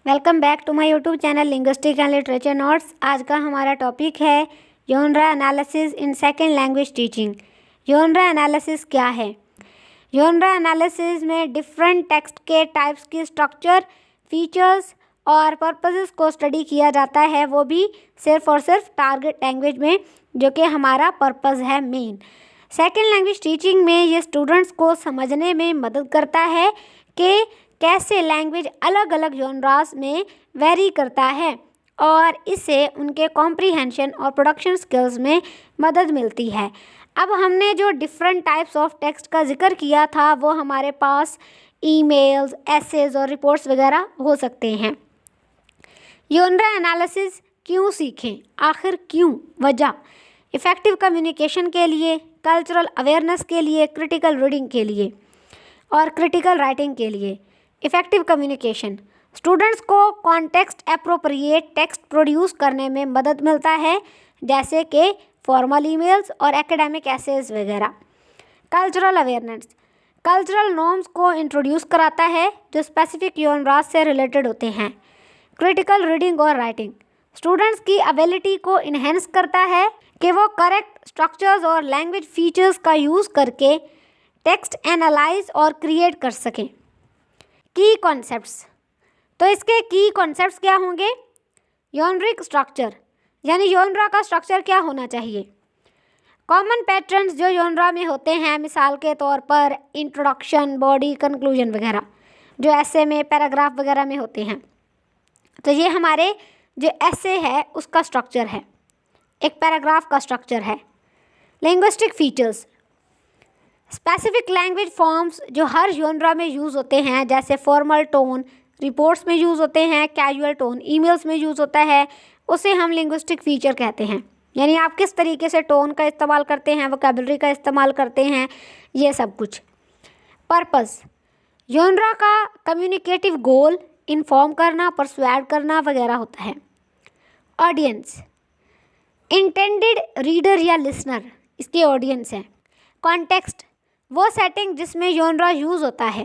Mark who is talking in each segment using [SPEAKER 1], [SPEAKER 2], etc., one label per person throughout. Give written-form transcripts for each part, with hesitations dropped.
[SPEAKER 1] Welcome back to my YouTube channel linguistic and literature notes. आज का हमारा topic है genre analysis in second language teaching. Genre analysis क्या है? Genre analysis में डिफरेंट टेक्स्ट के टाइप्स की स्ट्रक्चर, फीचर्स और पर्पसेस को स्टडी किया जाता है, वो भी सिर्फ और सिर्फ टारगेट लैंग्वेज में, जो कि हमारा पर्पस है मेन। सेकंड लैंग्वेज टीचिंग में ये स्टूडेंट्स को समझने में मदद करता है कि कैसे लैंग्वेज अलग अलग जॉनरास में वेरी करता है और इससे उनके कॉम्प्रीहेंशन और प्रोडक्शन स्किल्स में मदद मिलती है। अब हमने जो डिफरेंट टाइप्स ऑफ टेक्स्ट का जिक्र किया था वो हमारे पास ईमेल्स, एसेज और रिपोर्ट्स वगैरह हो सकते हैं। जॉनरा एनालिसिस क्यों सीखें? आखिर क्यों? वजह इफ़ेक्टिव कम्युनिकेशन के लिए, कल्चरल अवेयरनेस के लिए, क्रिटिकल रीडिंग के लिए और क्रिटिकल राइटिंग के लिए। इफ़ेक्टिव कम्युनिकेशन स्टूडेंट्स को कॉन्टेक्स्ट एप्रोप्रिएट टेक्स्ट प्रोड्यूस करने में मदद मिलता है, जैसे कि फॉर्मल ईमेल्स और एकेडमिक एसेज वगैरह। कल्चरल अवेयरनेस कल्चरल नॉर्म्स को इंट्रोड्यूस कराता है जो स्पेसिफिक जॉनरास से रिलेटेड होते हैं। क्रिटिकल रीडिंग और राइटिंग स्टूडेंट्स की एबिलिटी को इन्हेंस करता है कि वो करेक्ट स्ट्रक्चर्स और लैंग्वेज फीचर्स का यूज़ करके टेक्स्ट एनालाइज और क्रिएट कर सकें। की कॉन्सेप्ट्स, तो इसके की कॉन्सेप्ट्स क्या होंगे? जॉनरिक स्ट्रक्चर, यानी जॉनरा का स्ट्रक्चर क्या होना चाहिए। कॉमन पैटर्न्स जो जॉनरा में होते हैं, मिसाल के तौर पर इंट्रोडक्शन, बॉडी, कंक्लूजन वगैरह, जो ऐसे में पैराग्राफ वगैरह में होते हैं। तो ये हमारे जो ऐसे है उसका स्ट्रक्चर है, एक पैराग्राफ का स्ट्रक्चर है। Linguistic features specific language forms जो हर जॉनरा में यूज़ होते हैं, जैसे फॉर्मल टोन रिपोर्ट्स में यूज़ होते हैं, कैजुअल टोन ईमेल्स में यूज़ होता है, उसे हम लिंग्विस्टिक फीचर कहते हैं। यानी आप किस तरीके से टोन का इस्तेमाल करते हैं, वोकैबुलरी का इस्तेमाल करते हैं, ये सब कुछ। पर्पस जॉनरा का कम्युनिकेटिव गोल इन्फॉर्म करना, परसुएड करना वगैरह होता है। ऑडियंस इंटेंडेड रीडर या लिसनर इसके ऑडियंस हैं। कॉन्टेक्स्ट वो सेटिंग जिसमें जॉनरा यूज़ होता है।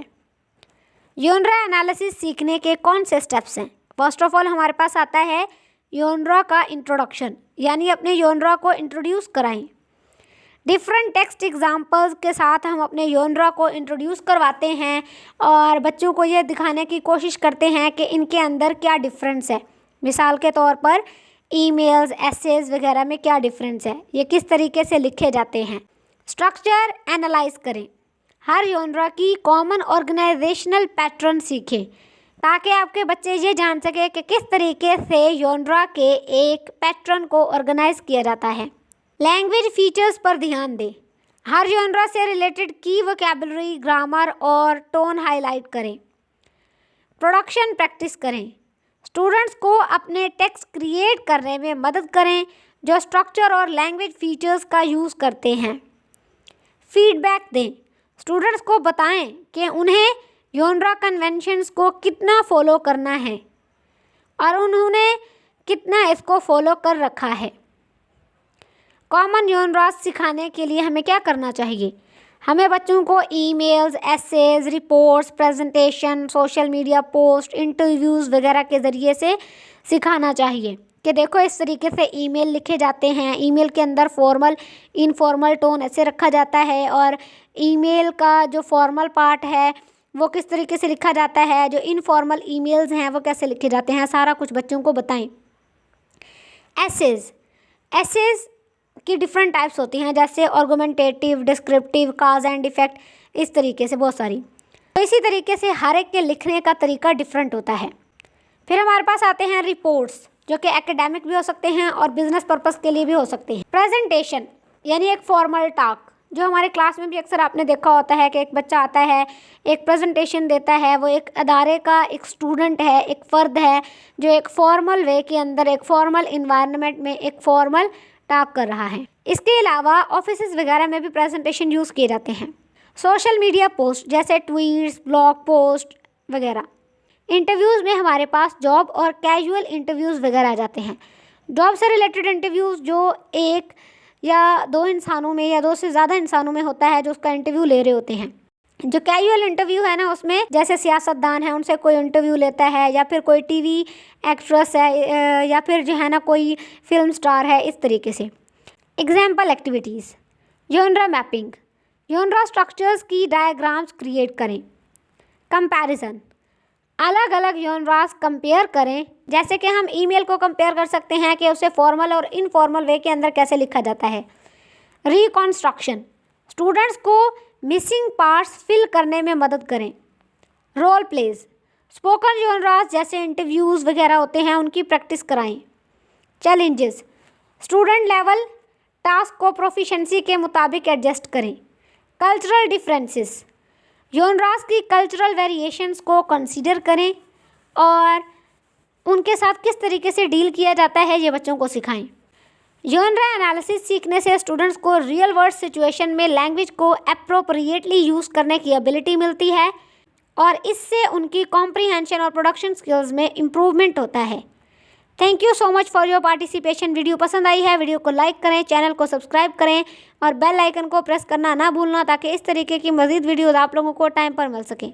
[SPEAKER 1] जॉनरा एनालिसिस सीखने के कौन से स्टेप्स हैं? फर्स्ट ऑफ ऑल हमारे पास आता है जॉनरा का इंट्रोडक्शन, यानी अपने जॉनरा को इंट्रोड्यूस कराएं। डिफरेंट टेक्स्ट एग्जांपल्स के साथ हम अपने जॉनरा को इंट्रोड्यूस करवाते हैं और बच्चों को ये दिखाने की कोशिश करते हैं कि इनके अंदर क्या डिफरेंस है। मिसाल के तौर पर ईमेल्स, एसेज वगैरह में क्या डिफरेंस है, ये किस तरीके से लिखे जाते हैं। स्ट्रक्चर एनालाइज करें, हर जॉनरा की कॉमन ऑर्गेनाइजेशनल पैटर्न सीखें ताकि आपके बच्चे ये जान सके कि किस तरीके से जॉनरा के एक पैटर्न को ऑर्गेनाइज किया जाता है। लैंग्वेज फीचर्स पर ध्यान दें, हर जॉनरा से रिलेटेड की वोकैबुलरी, ग्रामर और टोन हाईलाइट करें। प्रोडक्शन प्रैक्टिस करें, स्टूडेंट्स को अपने टेक्स्ट क्रिएट करने में मदद करें जो स्ट्रक्चर और लैंग्वेज फीचर्स का यूज़ करते हैं। फीडबैक दें, स्टूडेंट्स को बताएं कि उन्हें जॉनरा कन्वेंशंस को कितना फॉलो करना है और उन्होंने कितना इसको फॉलो कर रखा है। कॉमन जॉनरास सिखाने के लिए हमें क्या करना चाहिए? हमें बच्चों को emails, essays, reports, presentation, social media post, interviews वगैरह के ज़रिए से सिखाना चाहिए कि देखो इस तरीके से ईमेल लिखे जाते हैं। ईमेल के अंदर फॉर्मल, इनफॉर्मल टोन ऐसे रखा जाता है और ईमेल का जो फॉर्मल पार्ट है वो किस तरीके से लिखा जाता है, जो इनफॉर्मल ईमेल्स हैं वो कैसे लिखे जाते हैं, सारा कुछ बच्चों को बताएं। एसेज की डिफरेंट टाइप्स होती हैं, जैसे argumentative, descriptive, cause and effect, इस तरीके से बहुत सारी। तो इसी तरीके से हर एक के लिखने का तरीका डिफरेंट होता है। फिर हमारे पास आते हैं रिपोर्ट्स, जो कि एकेडमिक भी हो सकते हैं और बिजनेस पर्पस के लिए भी हो सकते हैं। प्रेजेंटेशन यानी एक फॉर्मल टॉक, जो हमारे क्लास में भी अक्सर आपने देखा होता है कि एक बच्चा आता है, एक प्रेजेंटेशन देता है, वो एक अदारे का एक स्टूडेंट है, एक फ़र्द है जो एक फॉर्मल वे के अंदर, एक फॉर्मल इन्वायरमेंट में एक फॉर्मल टॉक कर रहा है। इसके अलावा ऑफिसेज वगैरह में भी प्रेजेंटेशन यूज़ किए जाते हैं। सोशल मीडिया पोस्ट जैसे ट्वीट्स, ब्लॉग पोस्ट वगैरह। इंटरव्यूज़ में हमारे पास जॉब और कैजुअल इंटरव्यूज़ वगैरह आ जाते हैं। जॉब से रिलेटेड इंटरव्यूज़ जो एक या दो इंसानों में या दो से ज़्यादा इंसानों में होता है जो उसका इंटरव्यू ले रहे होते हैं। जो कैजुअल इंटरव्यू है ना, उसमें जैसे सियासतदान है उनसे कोई इंटरव्यू लेता है, या फिर कोई टीवी एक्ट्रेस है, या फिर जो है ना कोई फिल्म स्टार है, इस तरीके से। Example activities. Genre mapping, genre structures की डायग्राम्स क्रिएट करें। कंपैरिजन, अलग अलग जॉनरास कंपेयर करें, जैसे कि हम ईमेल को कंपेयर कर सकते हैं कि उसे फॉर्मल और इनफॉर्मल वे के अंदर कैसे लिखा जाता है। रिकॉन्स्ट्रक्शन, स्टूडेंट्स को मिसिंग पार्ट्स फिल करने में मदद करें। रोल प्लेज, स्पोकन जॉनरास जैसे इंटरव्यूज़ वगैरह होते हैं उनकी प्रैक्टिस कराएं। चैलेंजेस, स्टूडेंट लेवल टास्क को प्रोफिशेंसी के मुताबिक एडजस्ट करें। कल्चरल डिफरेंसेस, जॉनरास की कल्चरल वेरिएशंस को कंसीडर करें और उनके साथ किस तरीके से डील किया जाता है ये बच्चों को सिखाएं। जॉनरा एनालिसिस सीखने से स्टूडेंट्स को रियल वर्ल्ड सिचुएशन में लैंग्वेज को अप्रोप्रिएटली यूज़ करने की एबिलिटी मिलती है और इससे उनकी कॉम्प्रीहेंशन और प्रोडक्शन स्किल्स में इम्प्रूवमेंट होता है। Thank you so much for your participation. Video पसंद आई है, वीडियो को लाइक करें, चैनल को सब्सक्राइब करें और बेल आइकन को प्रेस करना ना भूलना, ताकि इस तरीके की मज़ीद वीडियोज़ आप लोगों को टाइम पर मिल सकें।